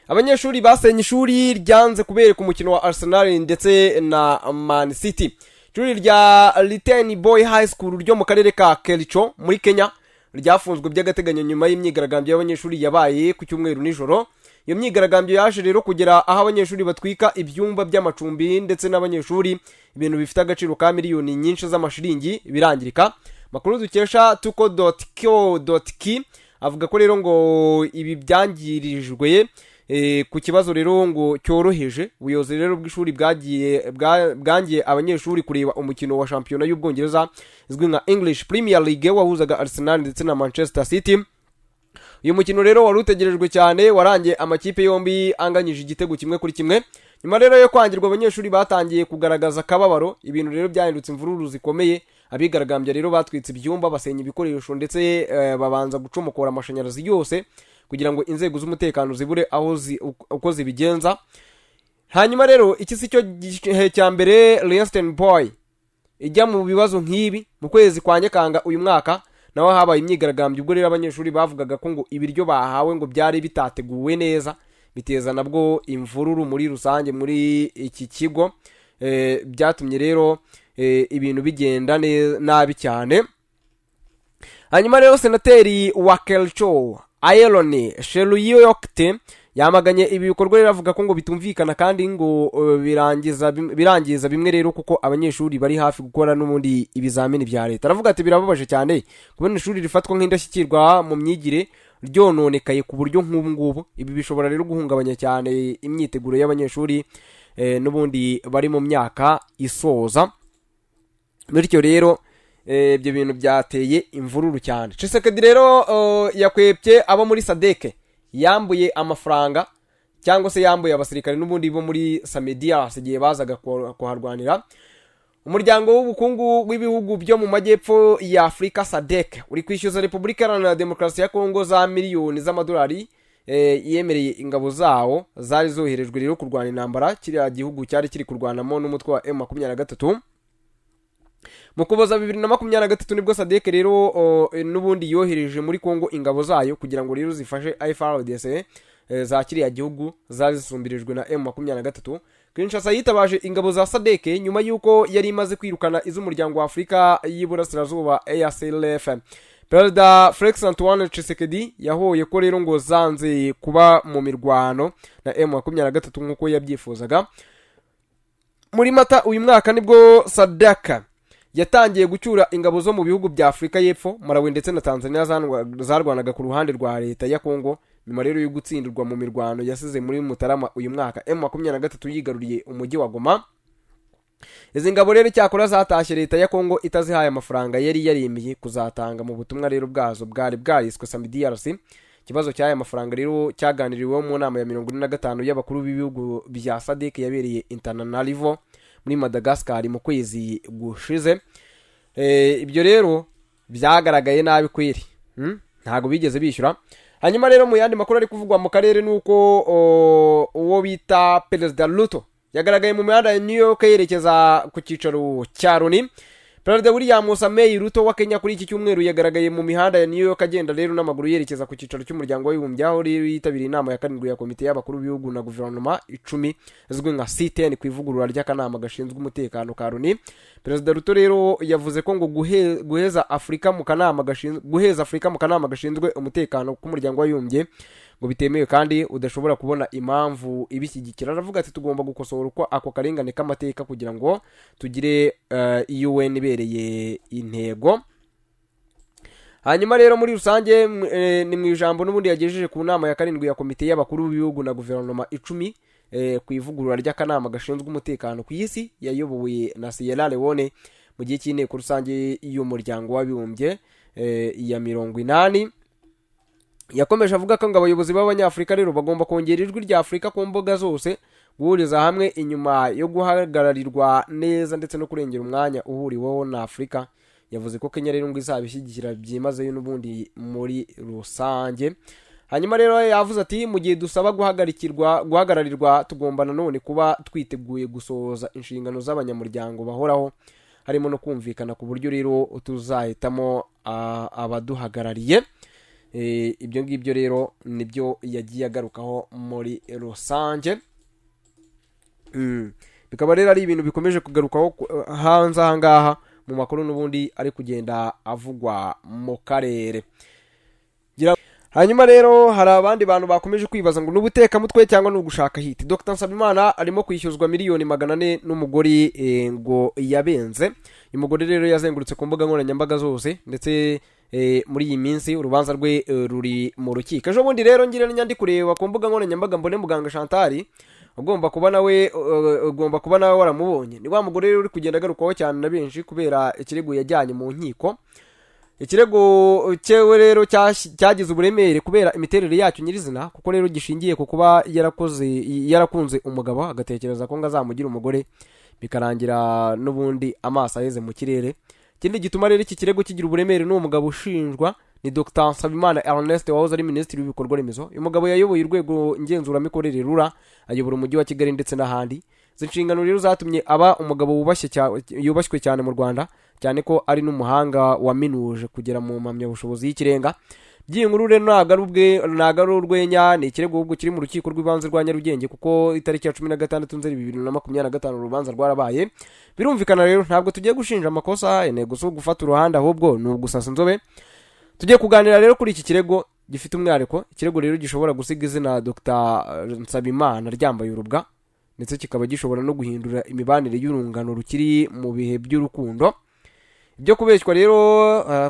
Abanyeshuri basenye ishuri ryanze kubereka umukino wa Arsenal ndetse na Man City. Ishuri rya Little Boy High School ryo mu karere ka Kericho muri Kenya ryafunzwe by'agateganyo nyuma y'imyigaragambyo y'abanyeshuri yabaye ku cyumweru nijoro. Iyo myigaragambyo yaje rero kugera aho abanyeshuri batwika ibyumba by'amacumbi ndetse n'abanyeshuri ibintu bifite agaciro ka miliyoni nyinshi z'amashiringi birangirika. Makuru dukesha tuko.co.ki avuga ko rero ngo ibi byangirijwe ku kibazo rero ngo cyoroheje. Ubuyobozi rero bw'ishuri bwangiye abanyeshuri kureba umukino wa shampiyona y'Ubwongereza izwi nka English Premier League wahuzaga Arsenal ndetse na Manchester City. Uyu mukino rero wari utegerejwe cyane, warangiye amakipe yombi anganyije igitego kimwe kuri kimwe. Nyuma rero yo kwangirwa abanyeshuri batangiye kugaragaza kababaro, ibintu rero byahindutse imvururu zikomeye. Abigaragambya rero batwitse ibyumba, basenya ibikoresho ndetse babanza gucomokora amashanyarazi yose kugira ngo inzego z'umutekano zibure uko zibigenza. Hanyuma rero iki si cyo gihe cya mbere Lionston Boy ijya mu bibazo nk'ibi. Mu kwezi kwa Nyakanga uyu mwaka naho habaye imyigaragambyo, ubwo rero abanyeshuri bavugaga ko ngo ibiryo bahawe ngo byari bitateguwe neza, biteza nabwo imvururu muri rusange muri iki kigo. Byatumye rero ibintu bigenda nabi cyane. Hanyuma rero senateri wa Kericho Ayelone Sheluyokte yamaganye ibi bikorwa rero avuga ko ngo bitumvikana kandi ngo birangiza bimwe rero kuko abanyeshuri bari hafi gukora n'ubundi ibizamini bya leta. Aravuga ati birababaje cyane kubona ishuri rifatwa nk'indashyikirwa mu myigire ryononekaye ku buryo nk'ubu ngubu. Ibi bishobora rero guhungabanya cyane imyiteguro y'abanyeshuri n'ubundi bari mu myaka isoza. Bityo rero ibyo bintu byateye imvururu cyane. Tshisekedi rero yakwepye abo muri Sadeke, yambuye amafaranga cyangwa se yambuye abasirikare n'ubundi bo muri Samedias igihe bazaga kuharwanira. Umuryango w'ubukungu w'ibihugu byo mu majyepfo ya Afrika Sadek uri kwishyuza Repubulika Iharanira Demokarasi ya Kongo za miliyoni z'amadolari yemereye ingabo zawo zari zoherejwe rero kurwana intambara kiriya gihugu cyari kiri kurwanamo n'umutwe wa M23. Mu Kuboza 2023 nibwo Sadek rero n'ubundi yohereje muri Kongo ingabo zayo kugira ngo rero zifashe FARDC za kiriya gihugu zari zisumbirijwe na M23. Kinshasa yitabaje ingabo za Sadek nyuma yuko yari imaze kwirukana iz'umuryango wa Afrika y'Iburasirazuba ACLF. Perezida Felix Antoine Tshisekedi yahoye ko rero ngo zanze kuba mu mirwano na M23 nk'uko yabyifuzaga. Muri Mata uyu mwaka nibwo Sadek yatangiye gucyura ingabo zo mu bihugu bya Afrika y'Epfo, Malawi ndetse na Tanzania zarwanaga ku ruhande rwa leta ya Kongo. Nyuma rero yo gutsindirwa mu mirwano yasize muri Mutarama uyu mwaka, M23 yigaruriye umujyi wa Goma. Izi ngabo rero cyakora zatashye leta ya Kongo itazihaye amafaranga yari yarimiye kuzatanga mu butumwa rero bwazo bwari bwariswe Samedias. Ikibazo cy'aya mafaranga rero cyaganiriweho mu nama ya 45 y'abakuru b'ibihugu bya Sadek yabereye Antananarivo muri Madagascar mu kwezi gushize. Ibyo rero byagaragaye nabi kwiri, ntago bigeze bishyura. Hanyuma rero mu yandi makuru ari kuvugwa mu karere nuko uwo bita Perezida Ruto yagaragaye mu mihanda ya New York yerekeza ku cyicaro cya Loni. Perezida William Samoei Ruto wa Kenya kuri iki cyumweru yagaragaye mu mihanda ya New York agenda rero n'amaguru yerekeza ku cyicaro cy'umuryango w'Abibumbye aho rero yitabiriye inama ya karindwi ya komite y'abakuru b'ibihugu na guverinoma 10 izwi nka C10 ku ivugurura ry'akanama gashinzwe umutekano ka Loni. Perezida Ruto rero yavuze ko ngo guheza Afrika mu kanama gashinzwe umutekano k'umuryango w'Abibumbye ngo bitemewe kandi udashobora kubona impamvu ibishyigikira. Aravuga ati tugomba gukosora uko ako karengane k'amateka kugira ngo tugire UN ibereye intego. Hanyuma rero muri rusange ni mu ijambo n'ubundi yagejeje ku nama ya karindwi ya komite y'abakuru b'ibihugu na guverinoma 10 ku ivugurura ry'akanama gashinzwe umutekano ku isi yayobowe na Sierra Leone mu gihe cy'inteko rusange y'umuryango w'Abibumbye ya 80. Yakomeje avuga ko ngo abayobozi b'Abanyafrika rero bagomba kongera ijwi rya Afrika ku mboga zose, guhuriza hamwe inyuma yo guhagararirwa neza ndetse no kurengera umwanya uhuriweho na Afrika. Yavuze ko Kenya rero ngo izabishyigikira byimazeyo n'ubundi muri rusange. Hanyuma rero yavuze ati mu gihe dusaba guhagararirwa tugomba nanone kuba twiteguye gusohoza inshingano z'abanyamuryango bahoraho, harimo no kumvikana ku buryo rero tuzahitamo abaduhagarariye. ibyo ngibyo rero nibyo yagiye agarukaho muri rusange. Bikaba rero ari ibintu bikomeje kugarukaho hanze ahangaha mu makuru n'ubundi ari kugenda avugwa mu karere. Hanyuma rero hari abandi bantu bakomeje kwibaza ngo n'ubuteka mutwe cyangwa n'ugushaka hiti. Dr Nsabimana arimo kwishyuzwa miliyoni 400 n'umugore ngo yabenze. Uyu mugore rero yazengurutse ku mbuga nkoranyambaga zose ndetse muri iyi minsi urubanza rwe ruri mu rukiko. Ejo bundi rero ngire nyandi kureba ku mbuga nkoranyambaga mbone muganga Chantal ugomba kuba nawe waramubonye. Ni wa mugore rero uri kugenda agarukaho cyane na benshi kubera ikirego yajyanye mu nkiko. Ikirego cyewe rero cyagize uburemere kubera imiterere yacyo nyirizina, kuko rero gishingiye ku kuba yarakunze umugabo agatekereza ko ngazamugira umugore bikarangira n'ubundi amaso aheze mu kirere. Ikindi gituma rero iki kirego kigira uburemere n'uwo mugabo ushinjwa ni Dr Nsabimana Ernest wahoze ari minisitiri w'ibikorwa remezo. Uyu mugabo yayoboye urwego ngenzuramikorere rura, ayobora umujyi wa Kigali ndetse n'ahandi. Izi nshingano rero zatumye aba umugabo yubashywe cyane mu Rwanda, cyane ko ari n'umuhanga waminuje kugera mu mpamyabushobozi y'ikirenga. By'inkuru rero nagaru urwenya ni ikirego ubwo kiri mu rukiko rw'ibanze rwa Nyarugenge, kuko itariki ya 16 Nzeri 2025 urubanza rwarabaye. Birumvikana rero ntabwo tugiye gushinja amakosa intego zo gufata uruhande, ahubwo ni ugusasa inzobe. Tugiye kuganira rero kuri iki kirego gifite umwihariko. Ikirego rero gishobora gusiga izina Dr Nsabimana ryambaye urubwa, ndetse kikaba gishobora no guhindura imibanire y'urungano rukiri mu bihe by'urukundo. Ibyo kubeshywa rero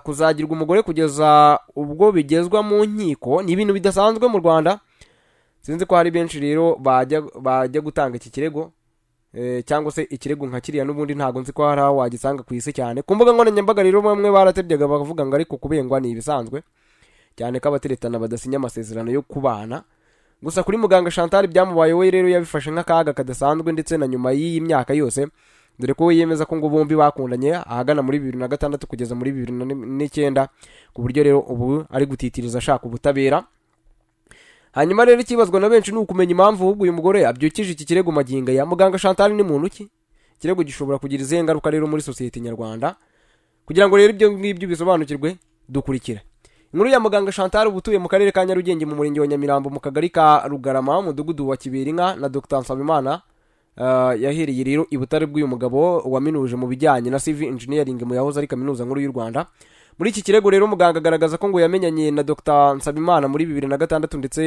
kuzagirwa umugore kugeza ubwo bigezwa mu nkiko ni ibintu bidasanzwe mu Rwanda. Sinzi ko hari benshi rero bajya gutanga iki kirego cyangwa se ikirego nka kiriya n'ubundi ntago nzi ko hari aho wagisanga ku isi cyane. Ku mbuga nkoranyambaga rero bamwe baratebyaga bakavuga ngo ariko kubengwa ni ibisanzwe, cyane ko abateretana badasinya amasezerano yo kubana. Gusa kuri muganga Chantal byamubayeho rero yabifashe nk'akaga kadasanzwe, ndetse na nyuma y'iyi myaka yose, dore ko yemeza ko ngo bombi bakundanye ahagana muri 2006 kugeza muri 2009, ku buryo rero ubu ari gutitiriza ashaka ubutabera. Hanyuma rero ikibazwa na benshi ni ukumenya impamvu ahubwo uyu mugore abyukije iki kirego maginga ya muganga Chantal ni muntu ki. Ikirego gishobora kugira izihe ngaruka rero muri society nyarwanda. Kugira ngo rero ibyo ngibyo bisobanukirwe, dukurikira inkuru ya muganga Chantal ubutuye mu karere ka Nyarugenge mu murenge wa Nyamirambo mu kagari ka Rugarama mu mudugudu wa Kiberinka na Dr Nsabimana. Yahereye rero ibutare bw'uyu mugabo waminuje mu bijyanye na civil engineering mu yahoze ari kaminuza nkuru y'u Rwanda. Muri iki kirego rero muganga agaragaza ko ngo yamenyanye na Dr Nsabimana muri 2006 ndetse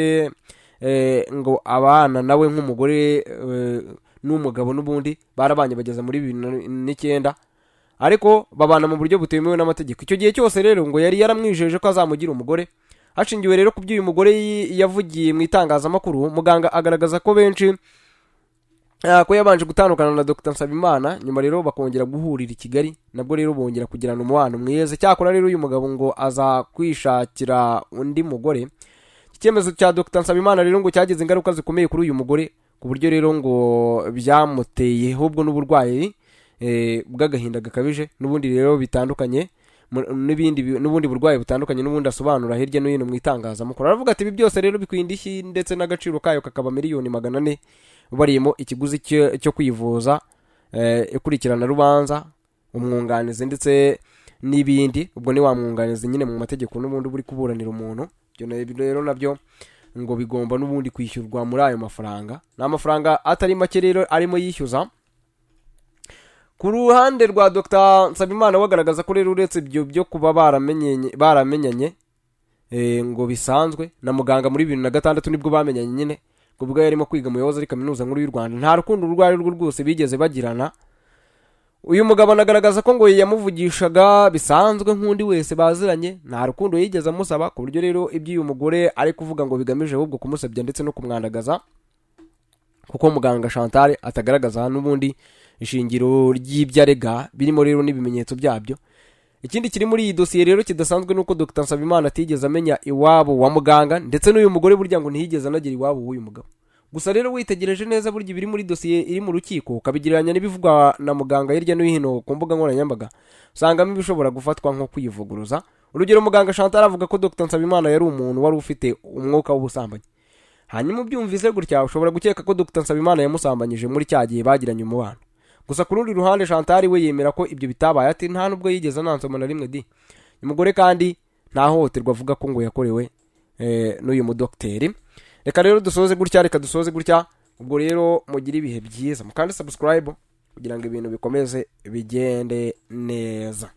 ngo abana nawe nk'umugore n'umugabo n'ubundi barabanye bageza muri 2009, ariko babana mu buryo butemewe n'amategeko. Icyo gihe cyose rero ngo yari yaramwijeje ko azamugira umugore. Hashingiwe rero ku by'uyu mugore yavugiye mu itangazamakuru, muganga agaragaza ko benshi ko yabanje gutandukana na Dr Nsabimana, nyuma rero bakongera guhurira i Kigali, nabwo rero bongera kugirana umubano mwiza. Cyakora rero uyu mugabo ngo aza kwishakira undi mugore. Icyemezo cya Dr Nsabimana rero ngo cyagize ingaruka zikomeye kuri uyu mugore, ku buryo rero ngo byamuteye ahubwo n'uburwayi bw'agahinda gakabije n'ubundi rero bitandukanye, n'ubundi burwayi butandukanye n'ubundi asobanura hirya no hino mu itangazamakuru. Aravuga ati ibi byose rero bikwiye indishyi ndetse n'agaciro kayo kakaba miliyoni 400, barimo ikiguzi cyo kwivuza, ikurikirana rubanza, umwunganizi ndetse n'ibindi. Ubwo ni wa mwunganizi nyine mu mategeko n'ubundi buri kuburanira umuntu. Ibyo rero nabyo ngo bigomba n'ubundi kwishyurwa muri ayo mafaranga. Ni amafaranga atari make rero arimo yishyuza. Ku ruhande rwa Dr Nsabimana wagaragaza ko rero uretse ibyo byo kuba baramenyanye ngo bisanzwe na muganga muri 2006 nibwo bamenyanye nyine, ubwo yarimo kwiga mu yahoze ari kaminuza nkuru y'u Rwanda. Nta rukundo urwari rwo rwose bigeze bagirana. Uyu mugabo anagaragaza ko ngo yamuvugishaga bisanzwe nk'undi wese baziranye, nta rukundo yigeze amusaba, ku buryo rero iby'uyu mugore ari kuvuga ngo bigamije ahubwo kumusebya ndetse no kumwandagaza, kuko muganga Chantal atagaragaza n'ubundi ishingiro ry'ibyarega birimo rero n'ibimenyetso byabyo. Ikindi kiri muri iyi dosiye rero kidasanzwe nuko Dr Nsabimana atigeze amenya iwabo wa muganga, ndetse n'uyu mugore burya ngo ntiyigeze anagira iwabo w'uyu mugabo. Gusa rero witegereje neza burya ibiri muri dosiye iri mu rukiko ukabigereranya n'ibivugwa na muganga hirya no hino ku mbuga nkoranyambaga, usangamo ibishobora gufatwa nko kwivuguruza. Urugero, muganga Chantal avuga ko Dr Nsabimana yari umuntu wari ufite umwuka w'ubusambanyi. Hanyuma ubyumvise gutya ushobora gukeka ko Dr Nsabimana yamusambanyije muri cya gihe bagiranye umubano. Gusa ku rundi ruhande Chantal we yemera ko ibyo bitabaye, ati nta nubwo yigeze anansoma na rimwe di. Umugore kandi nta hohoterwa avuga ko ngo yakorewe n'uyu mudokiteri. Reka rero dusoze gutya, ubwo rero mugire ibihe byiza, mukande subscribe kugira ngo ibintu bikomeze bigende neza.